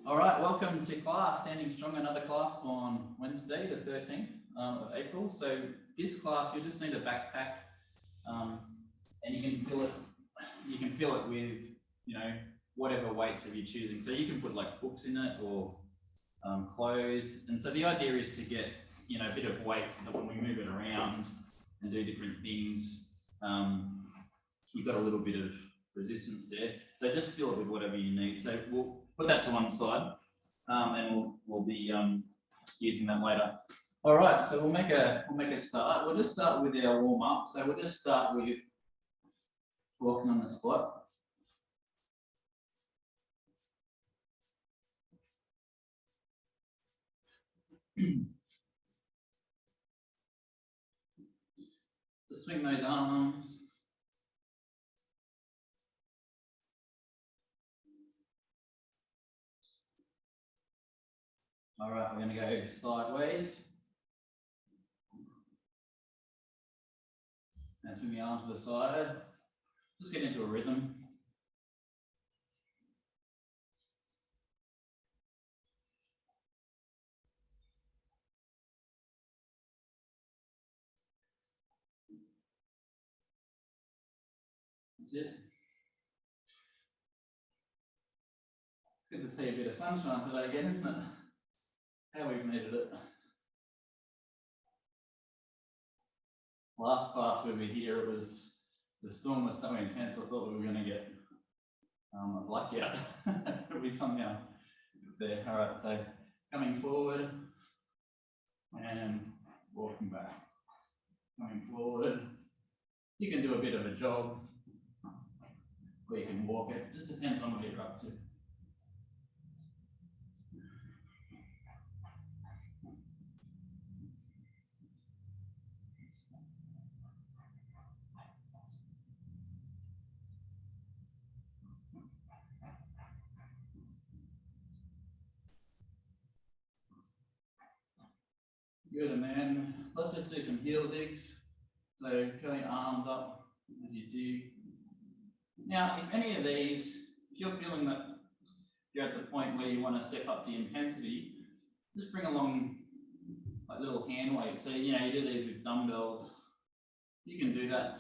All right, welcome to class, Standing Strong, another class on Wednesday, the 13th of April. So this class, you just need a backpack and you can fill it with, whatever weights that you're choosing. So you can put like books in it or clothes. And so the idea is to get, a bit of weight so that when we move it around and do different things, you've got a little bit of resistance there. So just fill it with whatever you need. So we'll put that to one side and we'll be using that later. All right, so we'll make a start. We'll just start with our warm up. So we'll just start with walking on the spot. Just swing those arms. All right, we're going to go sideways. And swing the arms to the side. Just get into a rhythm. That's it. Good to see a bit of sunshine today again, isn't it? How we've needed it. Last class we were here, the storm was so intense, I thought we were going to get a blackout. It'll be somehow there. All right, so coming forward and walking back. Coming forward. You can do a bit of a jog, or you can walk it. Just depends on what you're up to. Good, and then let's just do some heel digs. So curl your arms up as you do. Now, if any of these, if you're feeling that you're at the point where you want to step up the intensity, just bring along like little hand weights. So, you do these with dumbbells. You can do that.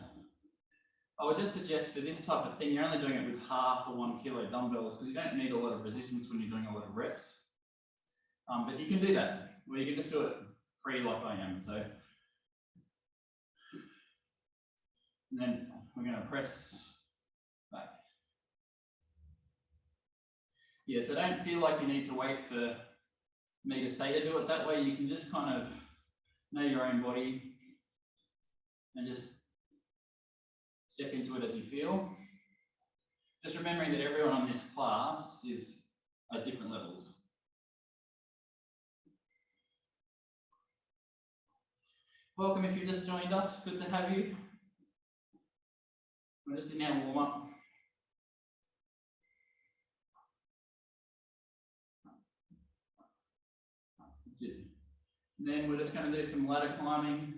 I would just suggest for this type of thing, you're only doing it with half or 1 kilo dumbbells because you don't need a lot of resistance when you're doing a lot of reps. But you can do that, where you can just do it free like I am. So, and then we're going to press back. Yeah, so don't feel like you need to wait for me to say to do it that way. You can just kind of know your own body and just step into it as you feel. Just remembering that everyone on this class is at different levels. Welcome if you just joined us, good to have you. We're just in our warm up. That's it. And then we're just going to do some ladder climbing.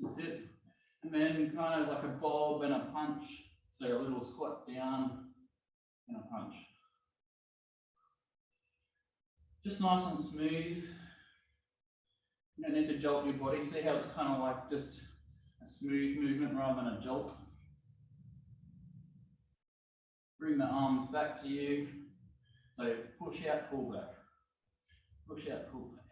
That's it. And then kind of like a bob and a punch. So a little squat down and a punch. Just nice and smooth. You don't need to jolt your body. See how it's kind of like just a smooth movement rather than a jolt. Bring the arms back to you. So push out, pull back. Push out, pull back.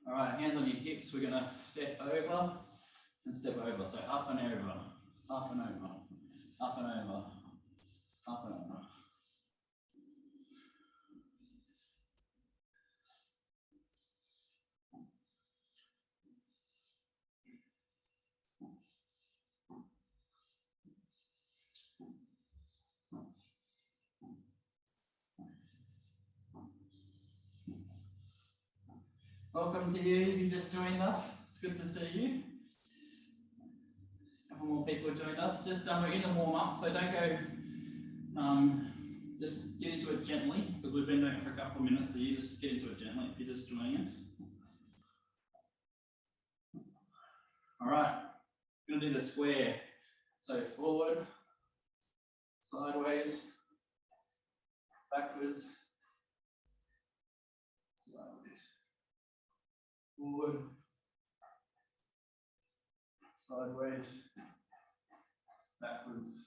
All right, hands on your hips. We're going to step over and step over. So up and over, up and over, up and over, up and over. Welcome to you if you just joined us. It's good to see you. A couple more people joined us. Just we're in the warm up, so don't go. Just get into it gently because we've been doing it for a couple of minutes. So you just get into it gently if you're just joining us. All right, we're going to do the square. So forward, sideways, backwards, sideways, forward, sideways, backwards.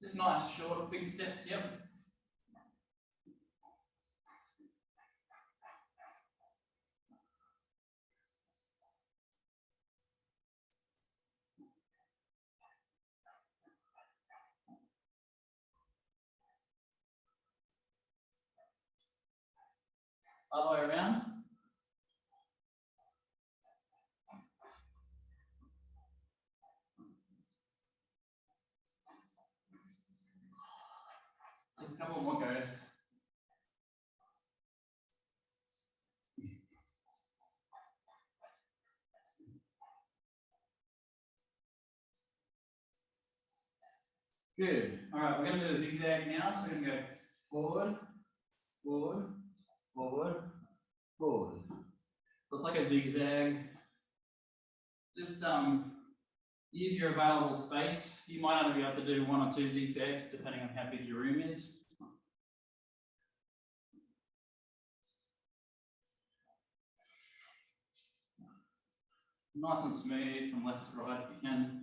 Just nice, short, big steps, yep. Other way around. Just a couple more goes. Good. All right, we're going to do a zigzag now. So we're going to go forward, forward, forward, forward. So it's like a zigzag. Just use your available space. You might only be able to do 1 or 2 zigzags depending on how big your room is. Nice and smooth from left to right if you can.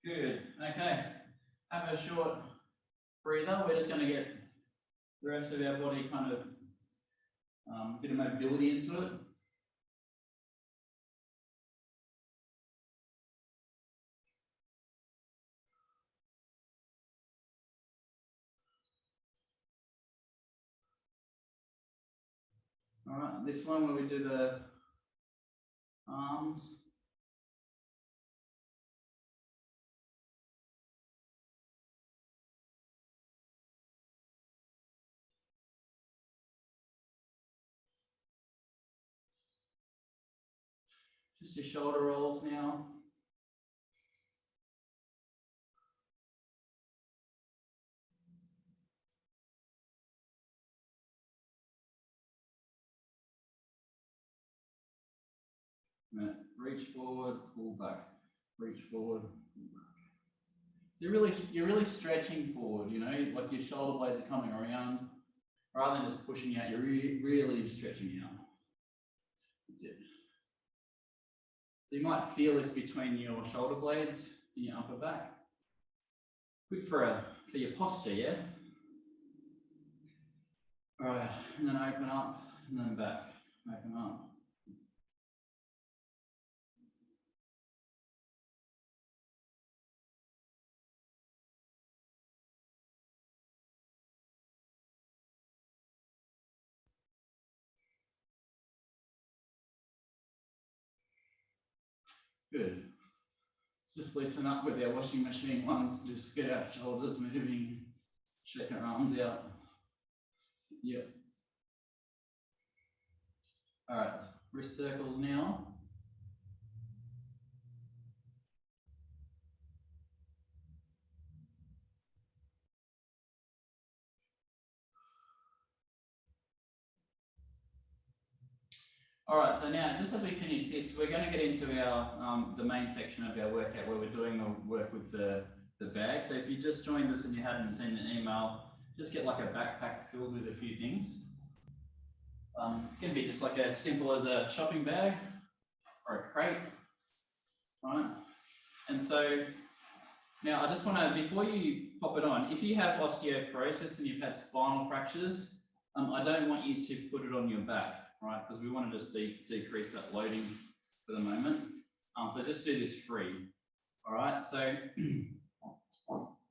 Good. Okay. Have a short breather. We're just going to get the rest of our body kind of a bit of mobility into it. All right, this one where we do the arms. Just your shoulder rolls now. Reach forward, pull back. Reach forward, pull back. So you're really stretching forward, you know, like your shoulder blades are coming around. Rather than just pushing out, you're really stretching out. That's it. So you might feel this between your shoulder blades and your upper back. Good for your posture, yeah? All right, and then open up, and then back, open up. Good. Just loosen up with our washing machine ones, just get our shoulders moving, shake our arms out. Yep. All right, wrist circles now. All right, so now just as we finish this, we're going to get into our the main section of our workout where we're doing the work with the bag. So if you just joined us and you hadn't seen an email, just get like a backpack filled with a few things. It can be just like as simple as a shopping bag or a crate, right? And so now I just want to, before you pop it on, if you have osteoporosis and you've had spinal fractures, I don't want you to put it on your back. right? Because we want to just decrease that loading for the moment. So just do this free, all right? So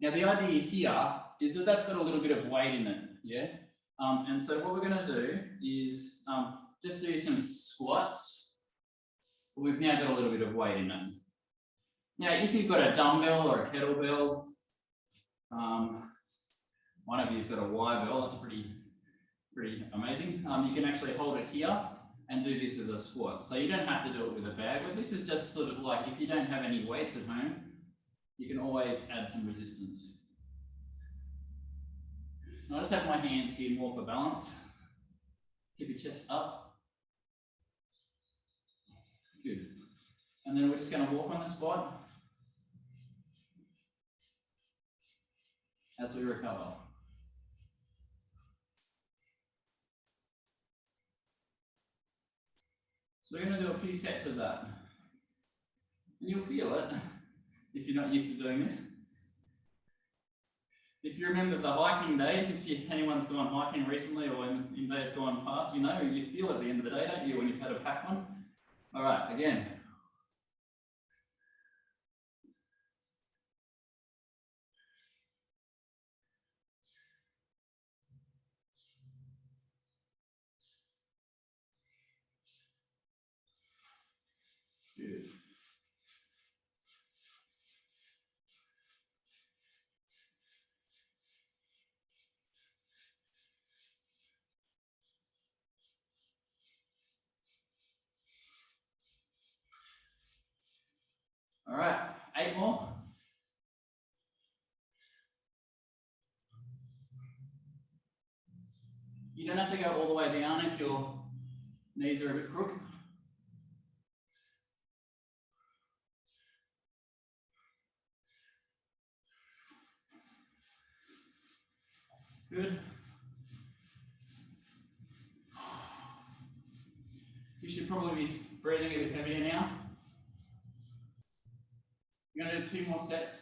now the idea here is that that's got a little bit of weight in it, yeah? And so what we're going to do is just do some squats. We've now got a little bit of weight in it. Now, if you've got a dumbbell or a kettlebell, one of you's got a Y bell, that's pretty amazing. You can actually hold it here and do this as a squat. So you don't have to do it with a bag, but this is just sort of like if you don't have any weights at home, you can always add some resistance. I just have my hands here more for balance. Keep your chest up. Good. And then we're just going to walk on the spot as we recover. So we're going to do a few sets of that. And you'll feel it if you're not used to doing this. If you remember the hiking days, if anyone's gone hiking recently or in days gone past, you know, you feel at the end of the day, don't you, when you've had a packed one? All right, again. Good. All right, 8 more. You don't have to go all the way down if your knees are a bit crooked. Good. You should probably be breathing a bit heavier now. You're going to do 2 more sets.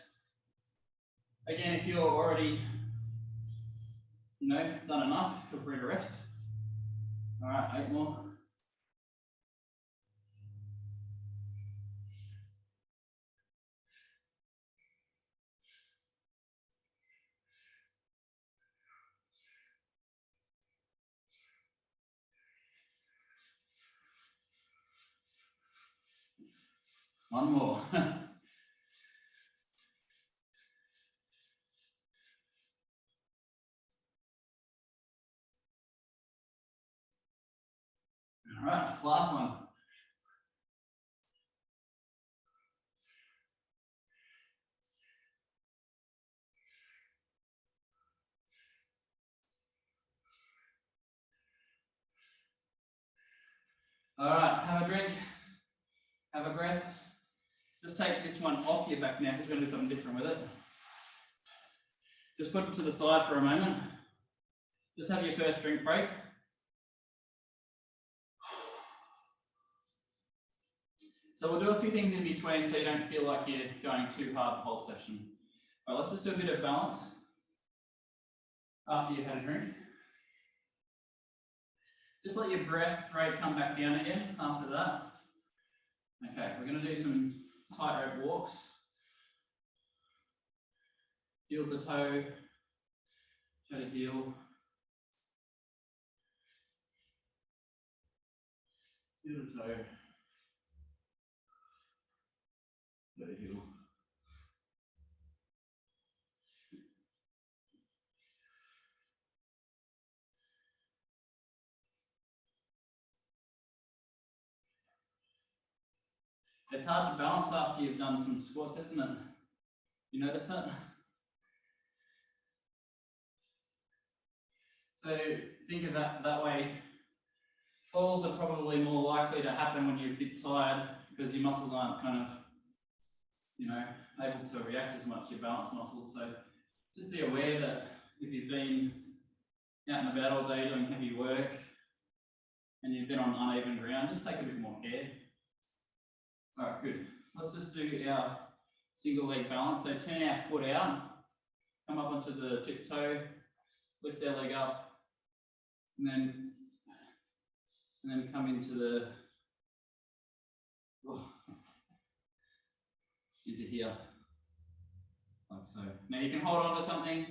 Again, if you're already, done enough, feel free to rest. All right, 8 more. One more. All right, last one. All right, have a drink, have a breath. Just take this one off your back now because we're going to do something different with it. Just put it to the side for a moment. Just have your first drink break. So we'll do a few things in between so you don't feel like you're going too hard the whole session. All right, let's just do a bit of balance after you've had a drink. Just let your breath rate come back down again after that. Okay, we're going to do some tightrope walks. Heel to toe, toe to heel. Heel to toe, toe to heel. It's hard to balance after you've done some squats, isn't it? You notice that? So think of that way. Falls are probably more likely to happen when you're a bit tired because your muscles aren't kind of, able to react as much, your balance muscles. So just be aware that if you've been out and about all day doing heavy work and you've been on uneven ground, just take a bit more care. All right, good. Let's just do our single leg balance. So turn our foot out, come up onto the tip toe, lift our leg up, and then and then come into the, into here, like so. Now you can hold on to something.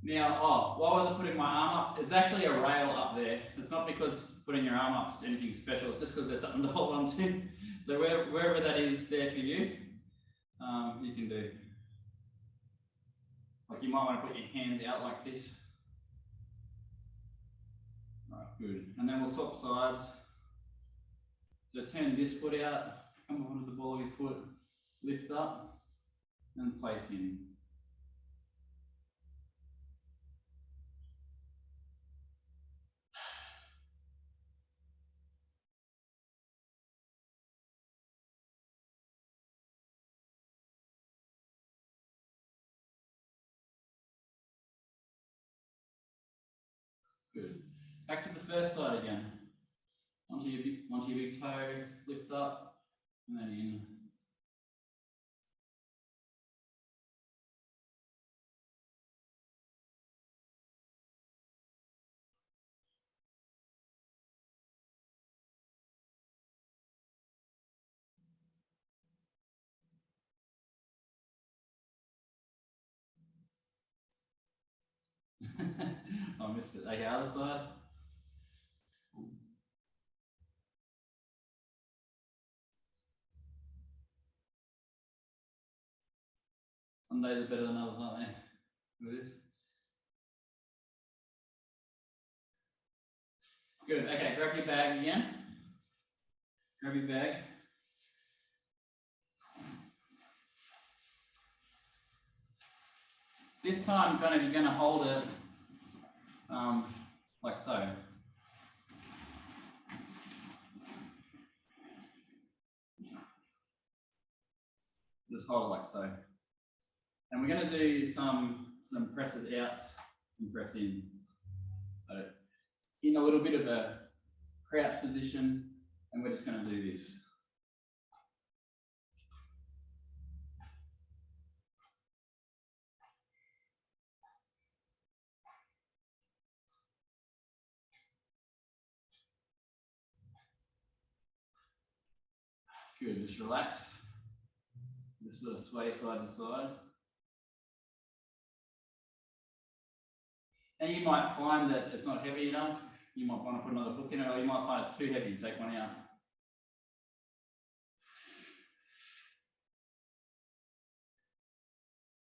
Now, why was I putting my arm up? It's actually a rail up there. It's not because putting your arm up is anything special, it's just because there's something to hold on to. So wherever that is there for you, you can do. Like you might want to put your hand out like this. Right, good. And then we'll swap sides. So turn this foot out, come onto the ball of your foot, lift up, and place in. Good. Back to the first side again. Onto your big toe, lift up, and then in. I missed it. Okay, other side. Some days are better than others, aren't they? With this. Good. Okay, grab your bag again. Grab your bag. This time, you're going to hold it like so. Just hold it like so. And we're going to do some presses outs and press in. So in a little bit of a crouch position, and we're just going to do this. Good, just relax. Just sort of sway side to side. And you might find that it's not heavy enough. You might want to put another hook in it, or you might find it's too heavy, take one out.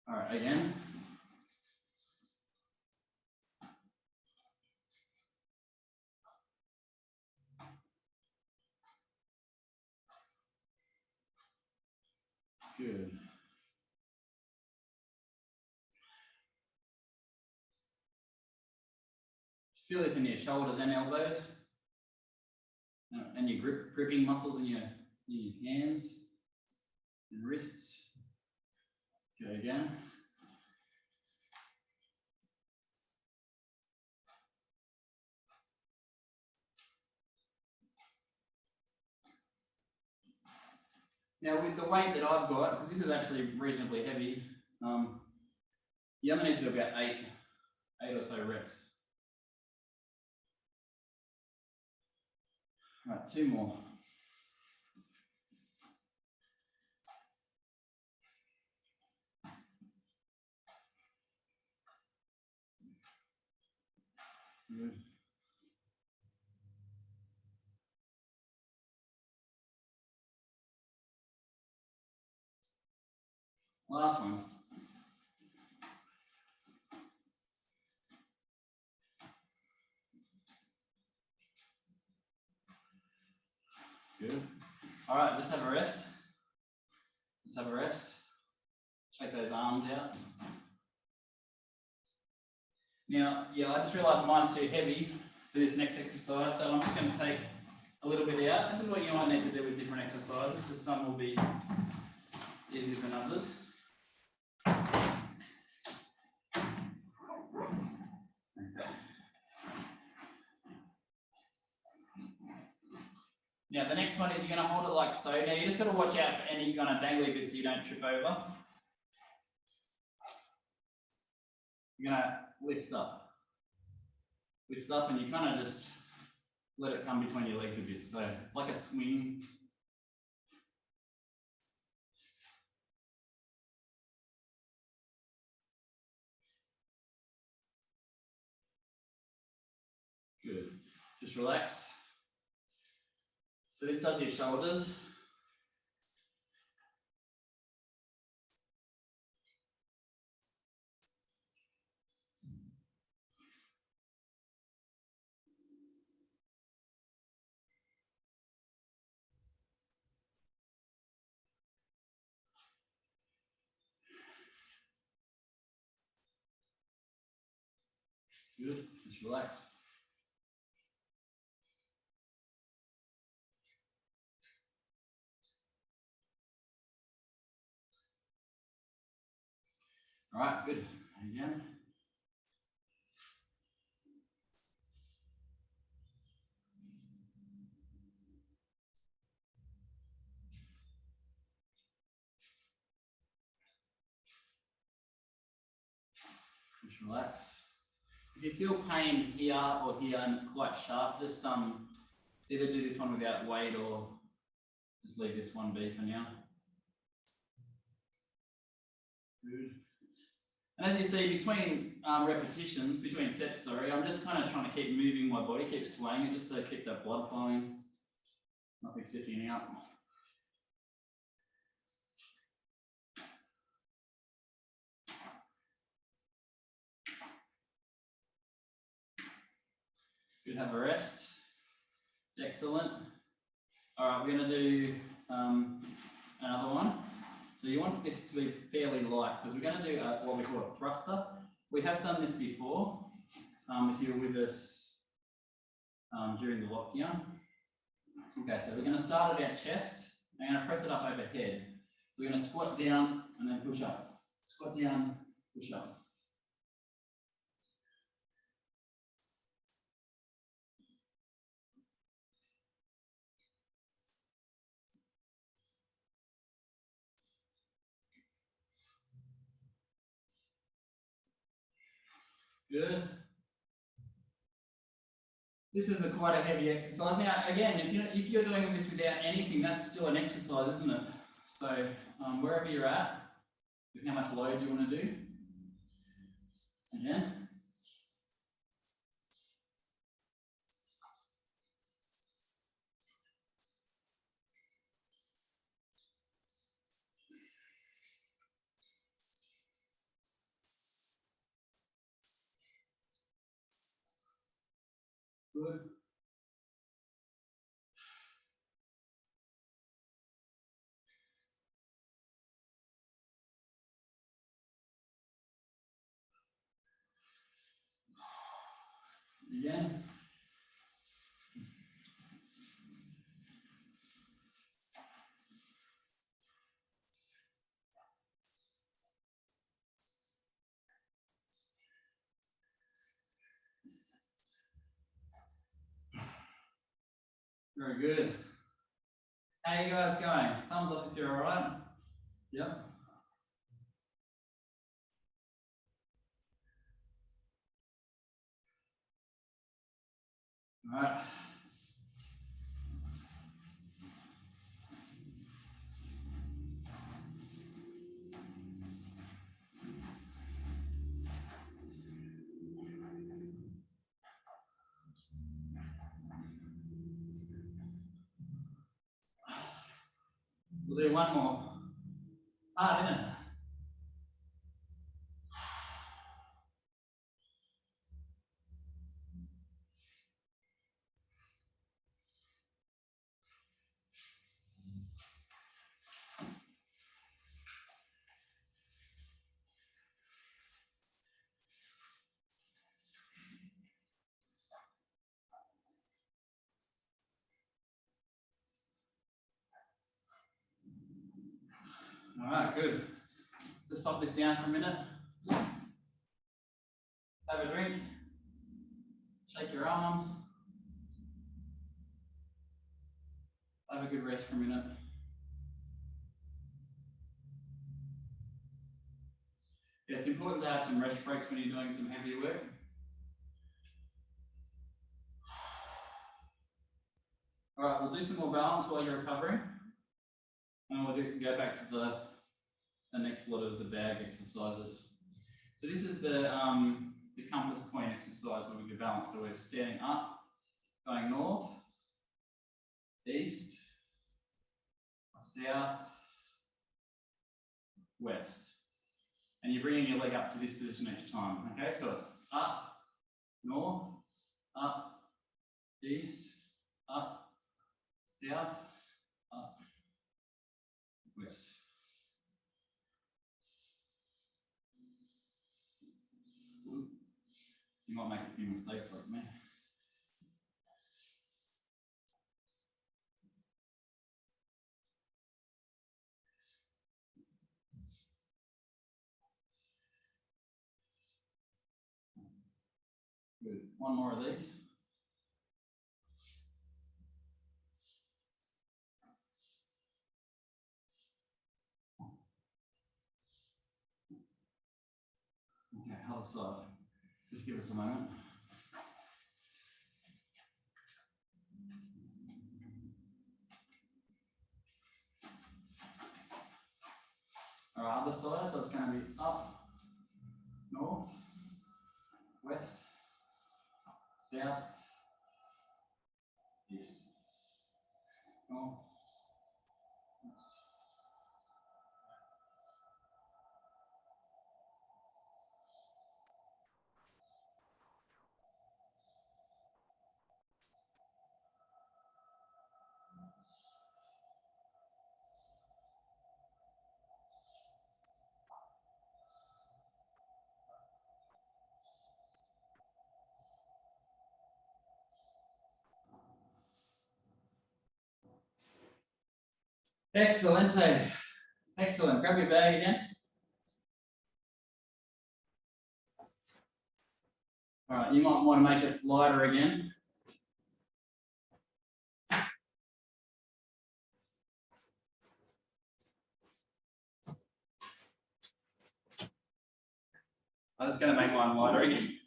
All right, again. Good. Feel this in your shoulders and elbows, and your gripping muscles in your hands and wrists. Go again. Now with the weight that I've got, because this is actually reasonably heavy, you only need to do about eight or so reps. All right, 2 more. Good. Last one. Good. All right, just have a rest. Just have a rest. Shake those arms out. Now, yeah, I just realised mine's too heavy for this next exercise, so I'm just going to take a little bit out. This is what you might need to do with different exercises, just some will be easier than others. Okay. Now the next one is you're going to hold it like so. Now you just got to watch out for any kind of dangly bits so you don't trip over. You're going to lift up. lift up, and you kind of just let it come between your legs a bit. So it's like a swing. Good. Just relax. So this does your shoulders. Good. Just relax. All right, good. Again. Just relax. If you feel pain here or here and it's quite sharp, just either do this one without weight or just leave this one be for now. Good. And as you see, between repetitions, between sets, sorry, I'm just kind of trying to keep moving my body, keep swaying it, just to keep that blood flowing. Nothing sticking out. Good, have a rest. Excellent. All right, we're going to do another one. So you want this to be fairly light because we're going to do what we call a thruster. We have done this before. If you were with us during the lockdown. Okay, so we're going to start at our chest. I'm going to press it up overhead. So we're going to squat down and then push up. Squat down, push up. Good. This is quite a heavy exercise. Now, again, if you're doing this without anything, that's still an exercise, isn't it? So wherever you're at, with how much load you want to do. Again. Good. Again. Very good. How are you guys going? Thumbs up if you're all right. Yep. All right. We'll do one more. Hard, isn't it? All right, good. Just pop this down for a minute. Have a drink. Shake your arms. Have a good rest for a minute. Yeah, it's important to have some rest breaks when you're doing some heavy work. All right, we'll do some more balance while you're recovering. And we'll go back to the next lot of the bag exercises. So this is the compass coin exercise where we do balance. So we're standing up, going north, east, south, west. And you're bringing your leg up to this position each time. Okay, so it's up, north, up, east, up, south, up, west. You might make a few mistakes like me. Good. One more of these. Okay, other side. Just give us a moment. All right, other side, so it's going to be up, north, west, south, east, north, west. Excellent. Excellent. Grab your bag again. All right, you might want to make it lighter again. I'm just going to make mine lighter again.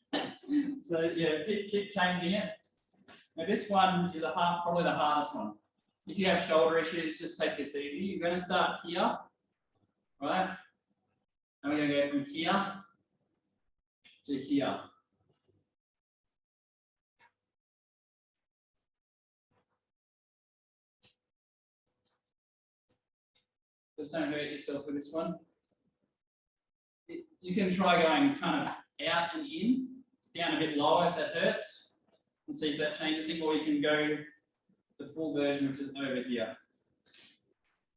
So yeah, keep changing it. Now this one is probably the hardest one. If you have shoulder issues, just take this easy. You're going to start here, right? And we're going to go from here to here. Just don't hurt yourself with this one. You can try going kind of out and in, down a bit lower if that hurts, and see if that changes things, or you can go the full version, which is over here.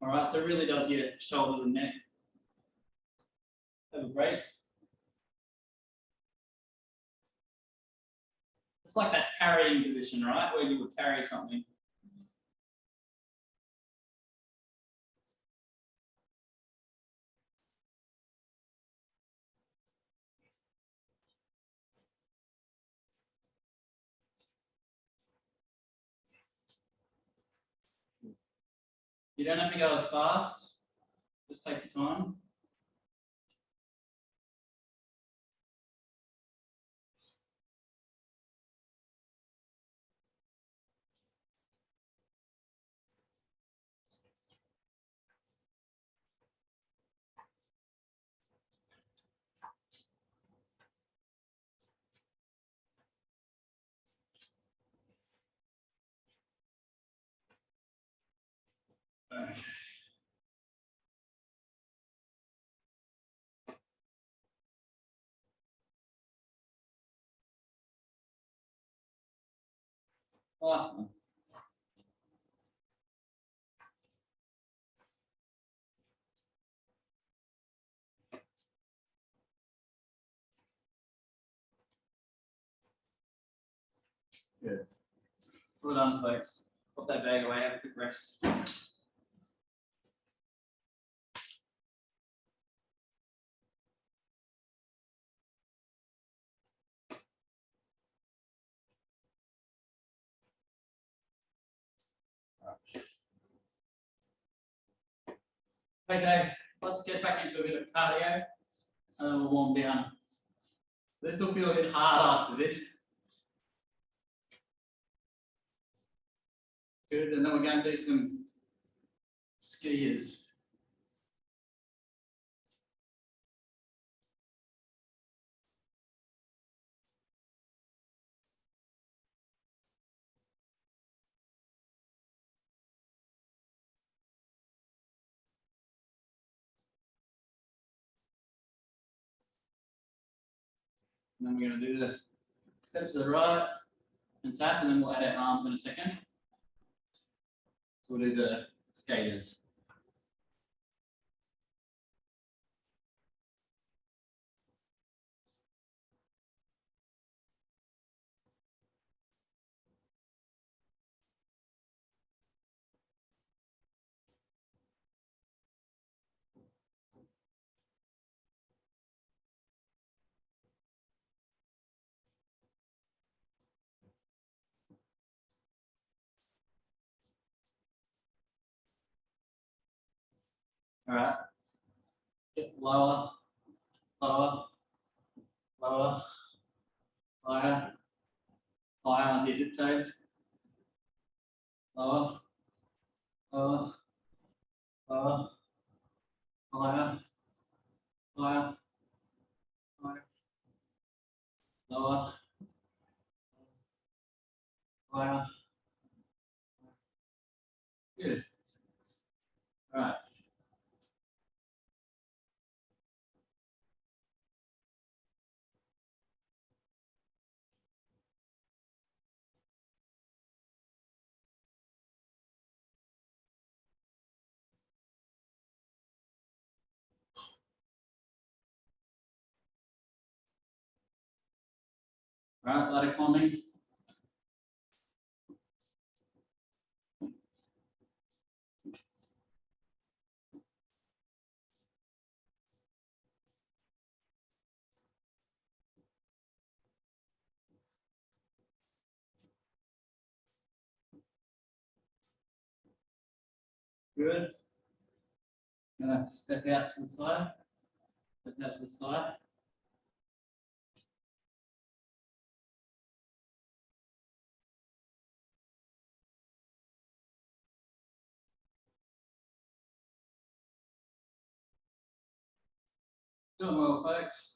All right, so it really does get shoulders and neck. Have a break. It's like that carrying position, right, where you would carry something. You don't have to go as fast, just take your time. Okay. Last one. Good. Well done, folks. Put that bag away, have a quick rest. Okay, let's get back into a bit of cardio and then we'll warm down. This will feel a bit hard after this. Good, and then we're going to do some skiers. And then we're going to do the step to the right and tap, and then we'll add our arms in a second. So we'll do the skaters. All right. Get lower, lower, lower, higher, higher onto your toes. Lower, lower, lower, higher, higher, higher, lower, higher. Good. All right. All right, ladder climbing. Good. Gonna step out to the side. Step out to the side. Doing well, folks.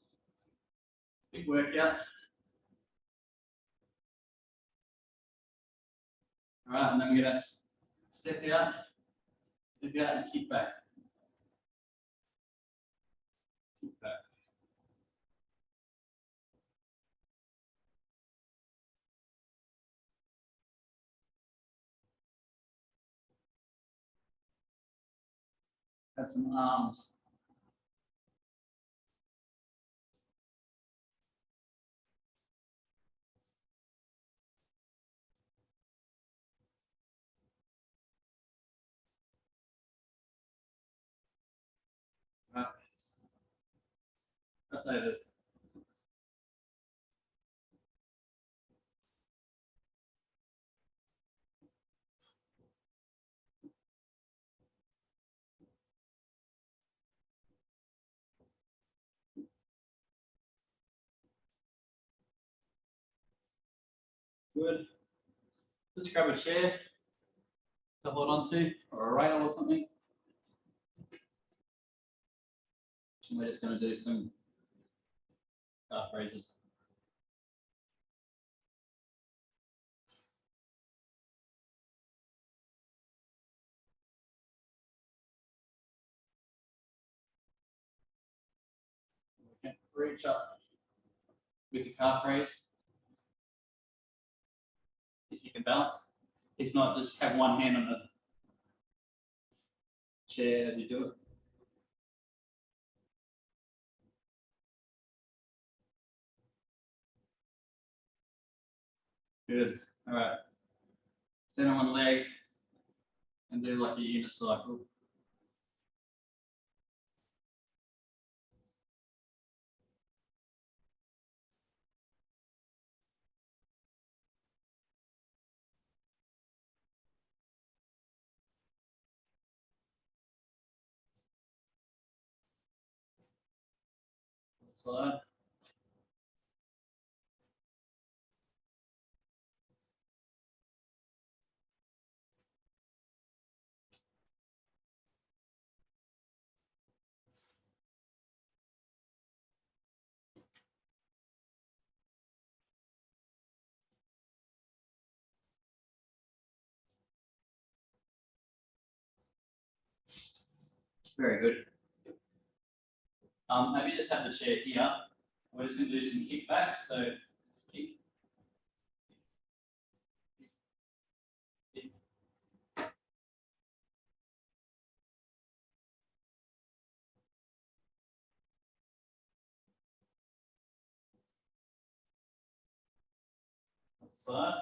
Big workout. All right, and then we're gonna step out and kick back. Kick back. Got some arms. Right. Let's say this. Good. Just grab a chair to hold on to, or a rail or something. And we're just going to do some calf raises. We can reach up with your calf raise if you can balance. If not, just have one hand on the chair as you do it. Good. All right. Stand on one leg and do like a unicycle. Slide. Very good. Maybe just have the chair here. We're just going to do some kickbacks. So kick, kick. Side.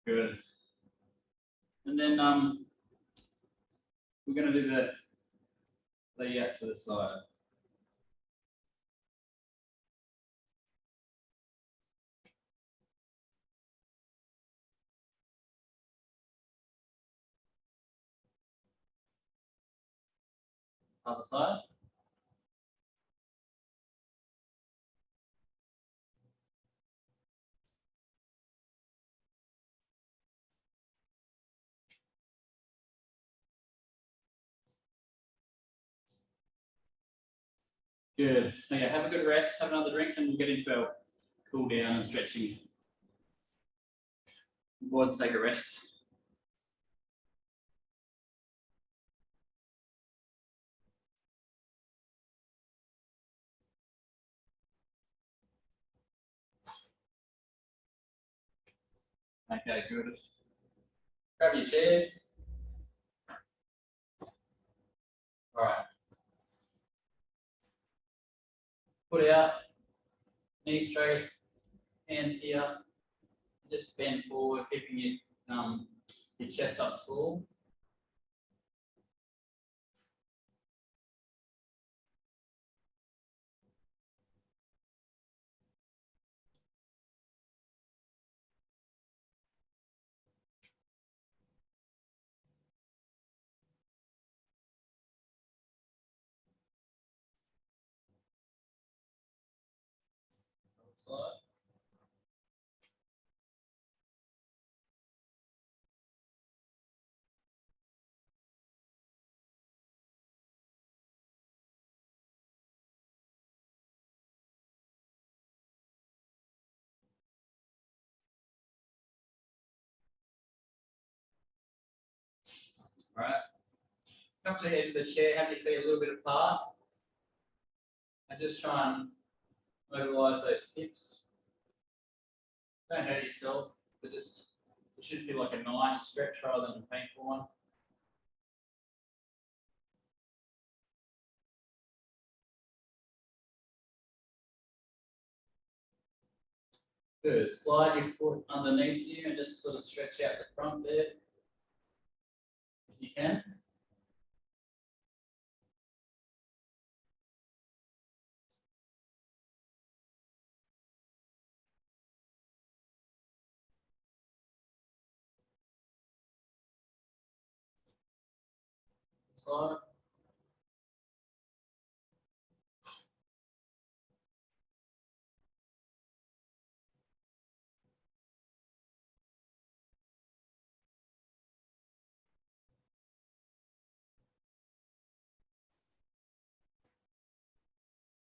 Good. And then we're going to do the lay out to the side. Other side. Good. Okay, have a good rest, have another drink, and we'll get into our cool down and stretching. Go and take a rest. Okay, good. Grab your chair. All right. Put out, knees straight, hands here. Just bend forward, keeping your chest up tall. Side. All right. Come to the edge of the chair, have your feet a little bit apart. And just try and mobilize those hips. Don't hurt yourself, but just it should feel like a nice stretch rather than a painful one. Good. Slide your foot underneath you and just sort of stretch out the front there, if you can. Slide.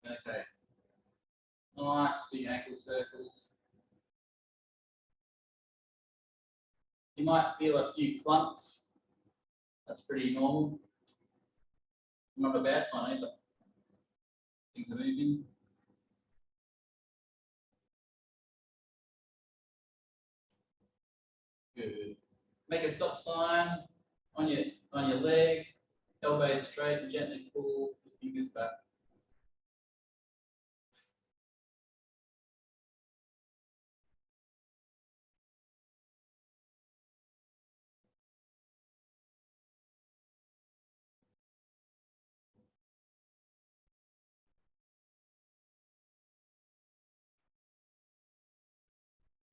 Okay. Nice big ankle circles. You might feel a few clumps. That's pretty normal. Not a bad sign either. Things are moving. Good. Make a stop sign on your leg, elbows straight, and gently pull the fingers back.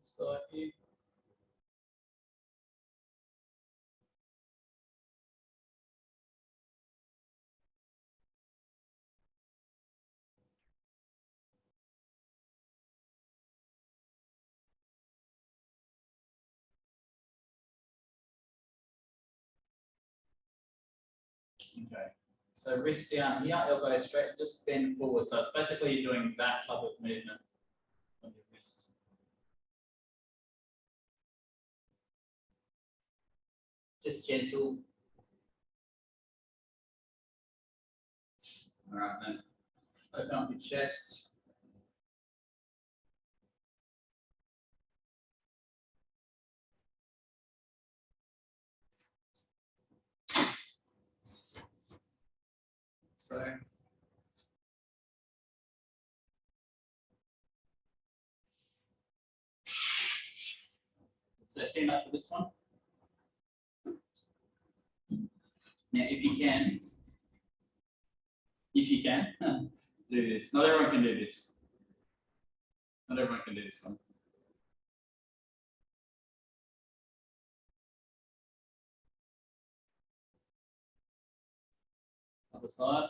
So here. Okay. So wrist down here, elbow straight, just bend forward. So it's basically you're doing that type of movement on your wrist. Just gentle. All right, then. Open up your chest. So stand up for this one. Now, if you can, do this. Not everyone can do this. Not everyone can do this one. Other side.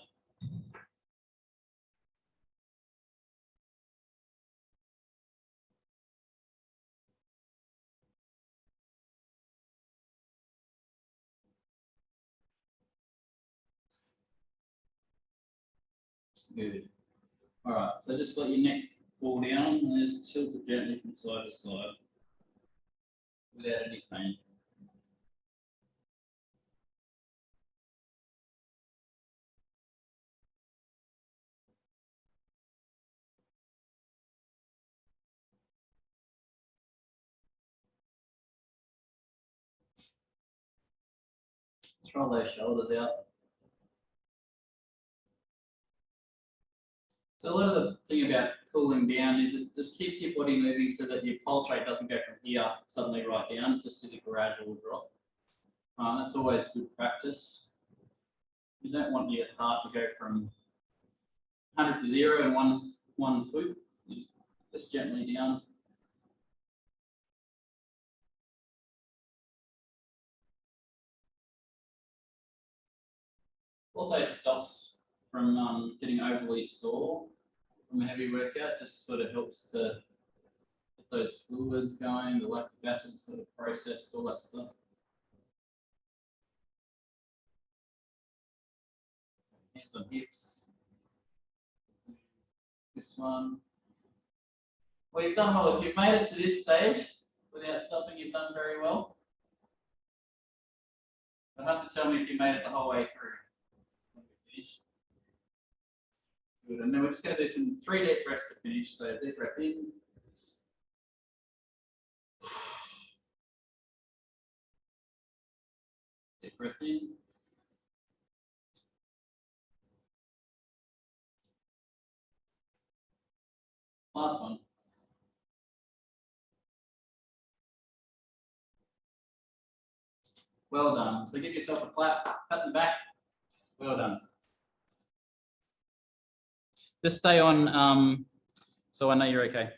Good. All right, so just let your neck fall down and just tilt it gently from side to side without any pain. Throw those shoulders out. So a lot of the thing about cooling down is it just keeps your body moving so that your pulse rate doesn't go from here suddenly right down, just as a gradual drop. That's always good practice. You don't want your heart to go from 100 to 0 in one swoop. You just gently down. Also stops from getting overly sore from a heavy workout. Just sort of helps to get those fluids going, the lactic acid sort of processed, all that stuff. Hands on hips. This one. Well, you've done well. If you've made it to this stage without stopping, you've done very well. You'll have to tell me if you made it the whole way through. When we finish. Good. And then we're just going to do some 3 deep breaths to finish. So deep breath in. Deep breath in. Last one. Well done. So give yourself a clap, pat the back. Well done. Just stay on, so I know you're okay.